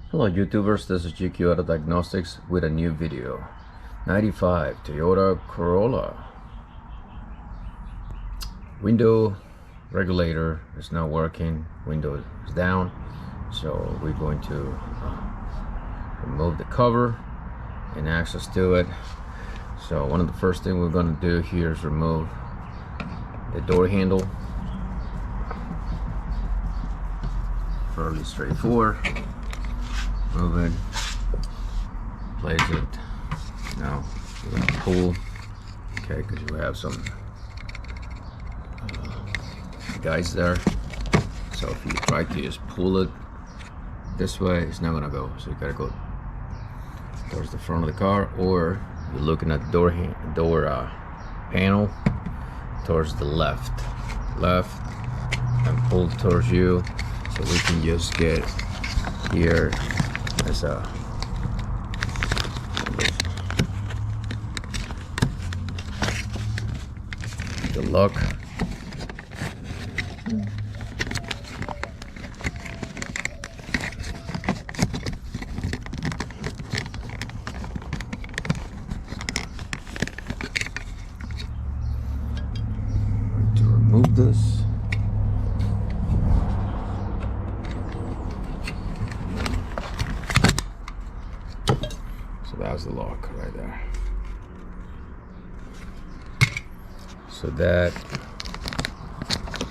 Hello YouTubers, this is GQ Auto Diagnostics with a new video. 95 Toyota Corolla. Window regulator is not working, window is down, so we're going to remove the cover and access to it. So one of the first things we're going to do here is remove the door handle. Fairly straightforward. Move it, place it. Now we're going to pull, okay, because you have some guys there. So if you try to just pull it this way, it's not going to go. So you got to go towards the front of the car, or you're looking at the door panel towards the left, and pull towards you, so we can just get here. As the lock. To remove this. That was the lock right there. So that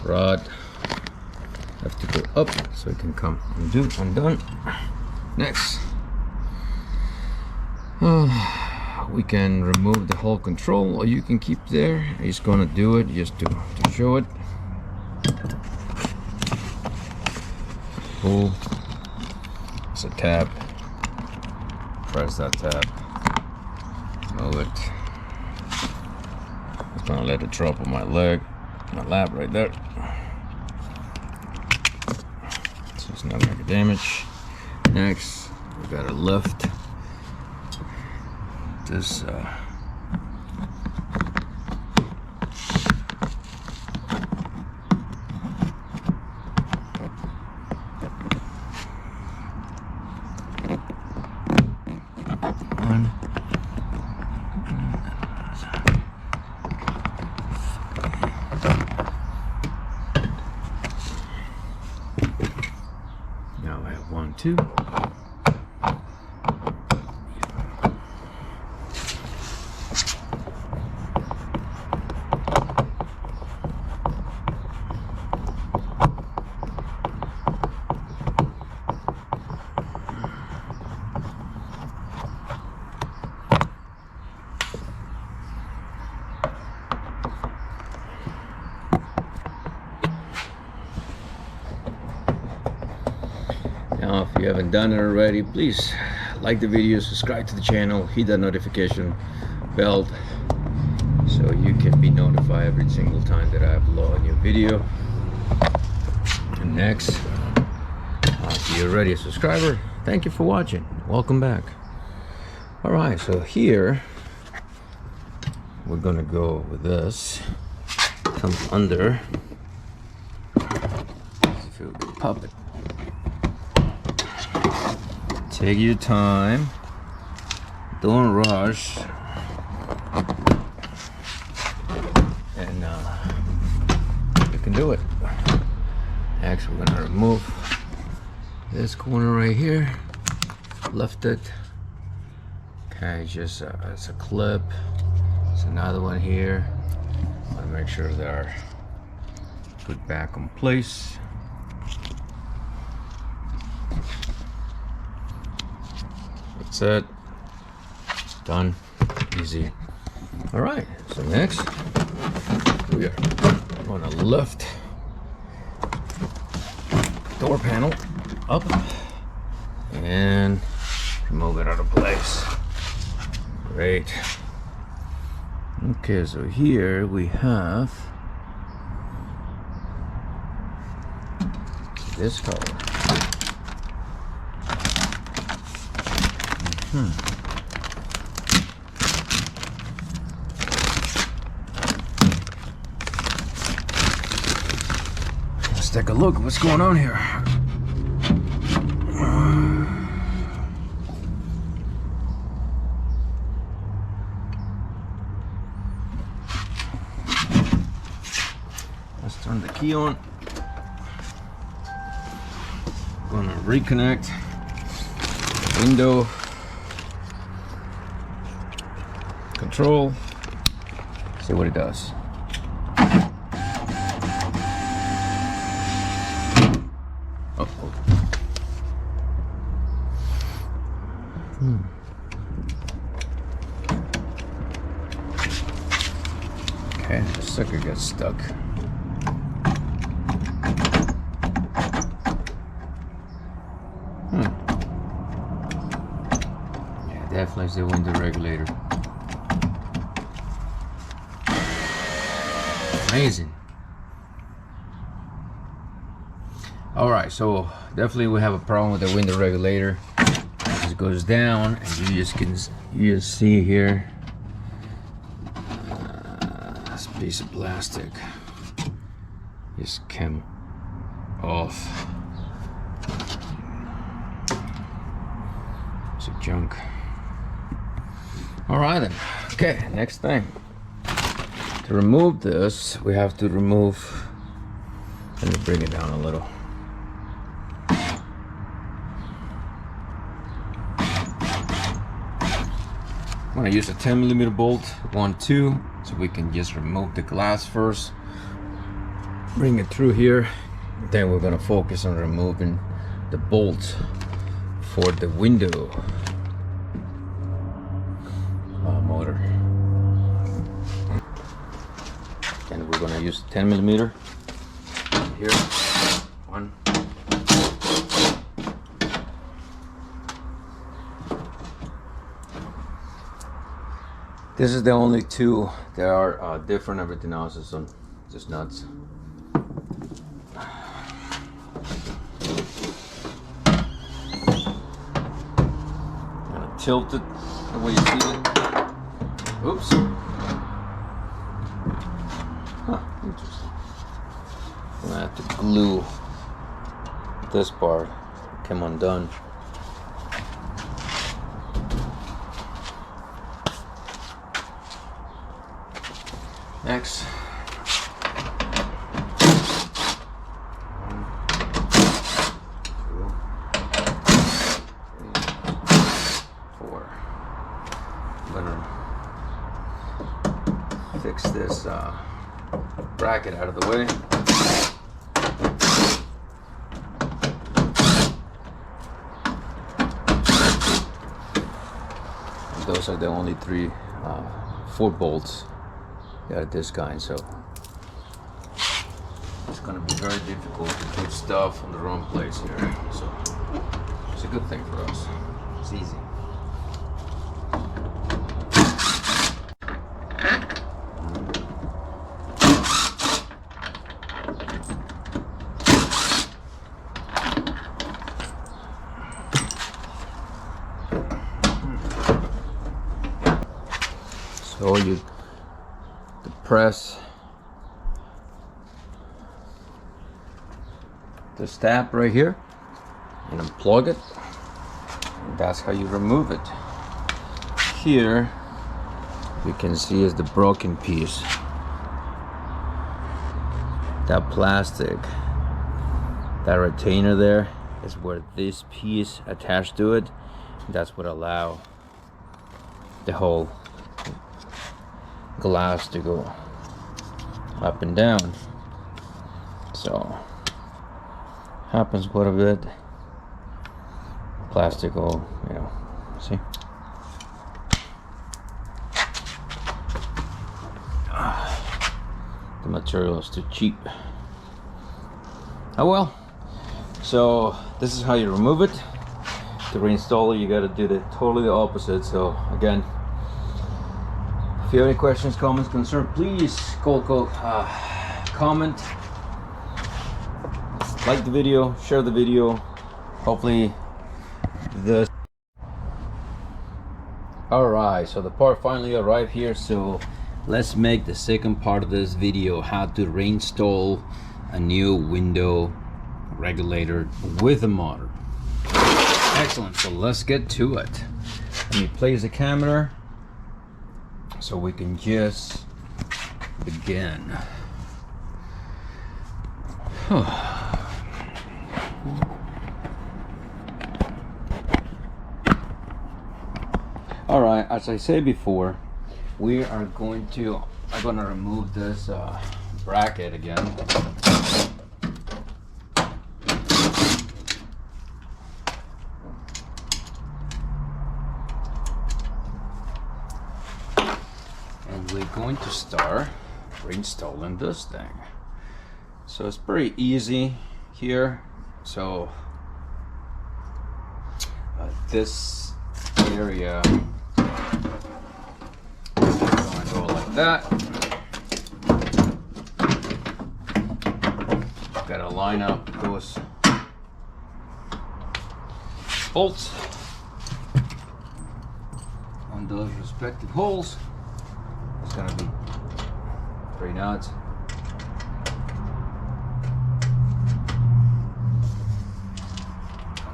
rod have to go up so it can come undone. Next, we can remove the whole control, or you can keep there. He's gonna do it just to show it. Pull. It's a tab. Press that tab, move it. I'm gonna let it drop on my leg, my lap right there. So it's not gonna make damage. Next, we gotta lift this now I have 1, 2. Now, if you haven't done it already, please like the video, subscribe to the channel, hit that notification bell so you can be notified every single time that I upload a new video. And next, if you're already a subscriber, thank you for watching. Welcome back. Alright, so here we're gonna go with this. Come under. If you pop it. Take your time, don't rush, and you can do it. Next, we're gonna remove this corner right here, lift it. Okay, just it's a clip. It's another one here. I want to make sure they're put back in place. That's it. Done. Easy. Alright, so next we are going to lift door panel up and move it out of place. Great. Okay, so here we have this color. Let's take a look at what's going on here. Turn the key on. Gonna reconnect window control. See what it does. Uh-oh. Okay, the sucker gets stuck. Yeah, definitely is the window regulator. Amazing. All right, so definitely we have a problem with the window regulator. It just goes down, and you just see here this piece of plastic just came off. It's a junk. All right then. Okay, next thing. To remove this, we have to remove. Let me bring it down a little. I'm gonna use a 10mm bolt, 1-2, so we can just remove the glass first. Bring it through here. Then we're gonna focus on removing the bolt for the window motor. And we're gonna use 10mm here. One. This is the only two that are different. Everything else is just nuts. I'm gonna tilt it the way you see it. Oops. Huh, interesting. I'm gonna have to glue this part. Came undone. Next. 1, 2, 3, 4. I'm gonna fix this bracket out of the way. And those are the only 3 4 bolts. Got this kind, so it's gonna be very difficult to put stuff on the wrong place here. So it's a good thing for us. It's easy. So you press the stab right here and unplug it, and that's how you remove it. Here you can see is the broken piece. That plastic, that retainer there is where this piece attached to it. That's what allow the whole glass to go up and down. So happens quite a bit. Plastic will, see. The material is too cheap. Oh well. So this is how you remove it. To reinstall it, you got to do the totally opposite. So again, if you have any questions, comments, concerns, please comment, like the video, share the video. Hopefully this. Alright, so the part finally arrived here, so let's make the second part of this video, how to reinstall a new window regulator with a motor. Excellent, so let's get to it. Let me place the camera so we can just begin. All right, as I said before, I'm gonna remove this bracket again. And we're going to start reinstalling this thing. So it's pretty easy here. So this area, going to go like that. Got to line up those bolts on those respective holes. It's going to be 3 nuts.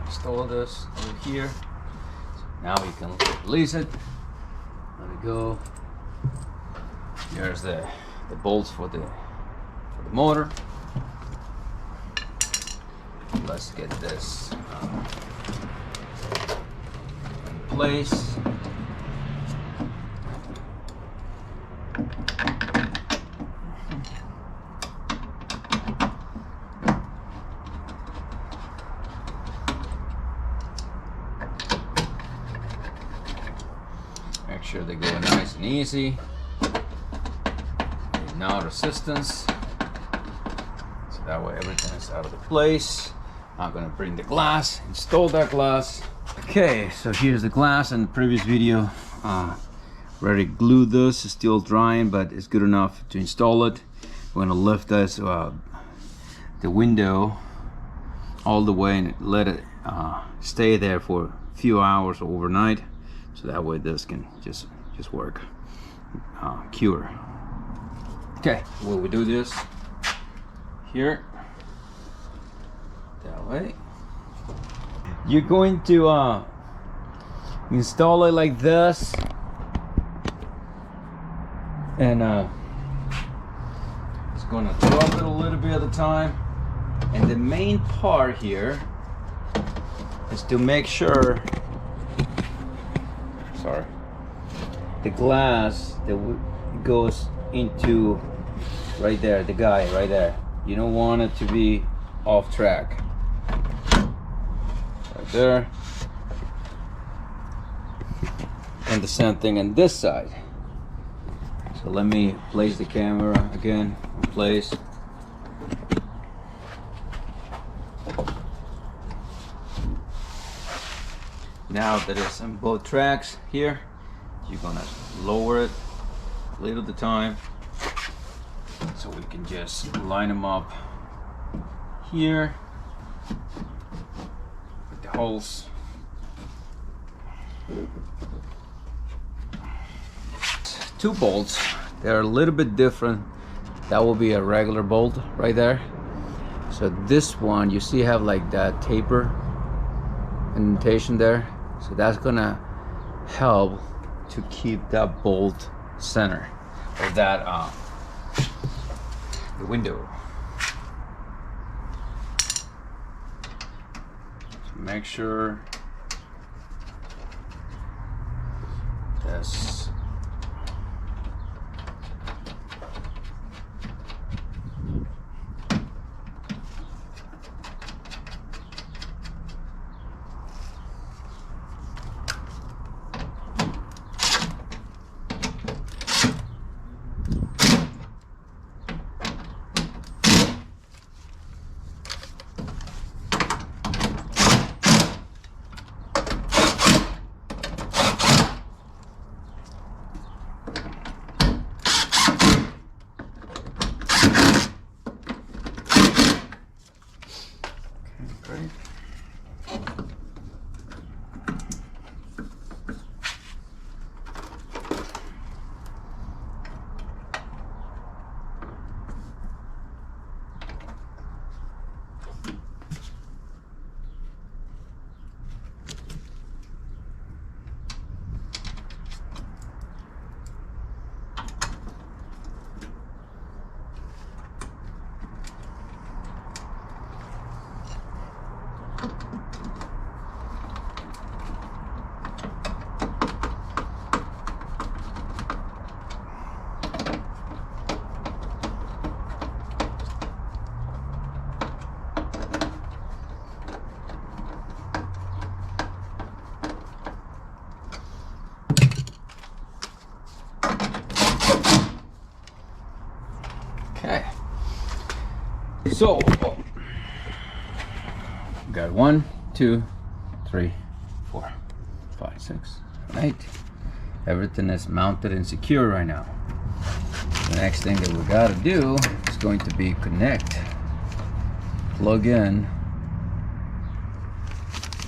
Install this over here. Now you can release it. Let it go. Here's the bolts for the motor. Let's get this in place. Make sure they go nice and easy. No resistance. So that way everything is out of the place. I'm gonna bring the glass, install that glass. Okay, so here's the glass. In the previous video, already glued this. It's still drying, but it's good enough to install it. We're gonna lift this the window all the way and let it stay there for a few hours overnight, so that way this can just work, cure. Okay, well, we do this here that way. You're going to install it like this, and it's gonna drop it a little bit at a time. And the main part here is to make sure, the glass that goes into right there, the guy right there, you don't want it to be off track. Right there. And the same thing on this side. So let me place the camera again in place. Now that it's on both tracks here, you're gonna lower it a little at a time, so we can just line them up here with the holes. Two bolts, they're a little bit different. That will be a regular bolt right there. So this one, you see, have like that taper indentation there. So that's gonna help to keep that bolt center, or that the window. So make sure this Okay. So, got 1, 2, 3, 4, 5, 6, 7, 8. Everything is mounted and secure right now. The next thing that we gotta do is going to be connect, plug in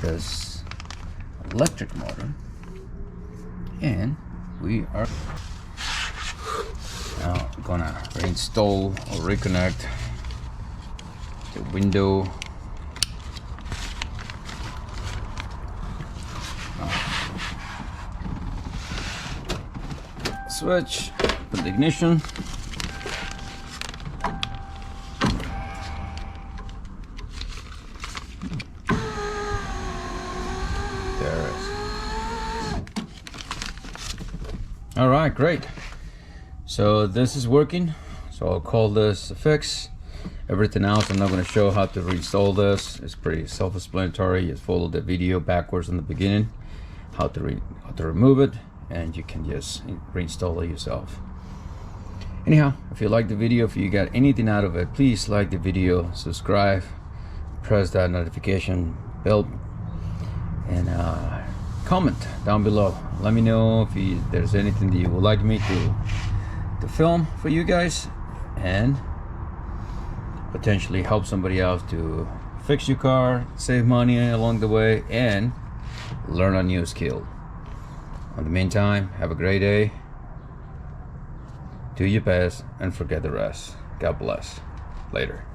this electric motor, and we are now gonna reinstall or reconnect the window. Switch, put the ignition. There it is. All right, great. So this is working. So I'll call this a fix. Everything else, I'm not going to show how to reinstall this. It's pretty self-explanatory. Just follow the video backwards in the beginning, how to remove it, and you can just reinstall it yourself. Anyhow, if you like the video, if you got anything out of it, please like the video, subscribe, press that notification bell, and comment down below. Let me know if there's anything that you would like me to film for you guys, and potentially help somebody else to fix your car, save money along the way, and learn a new skill. In the meantime, have a great day. Do your best and forget the rest. God bless. Later.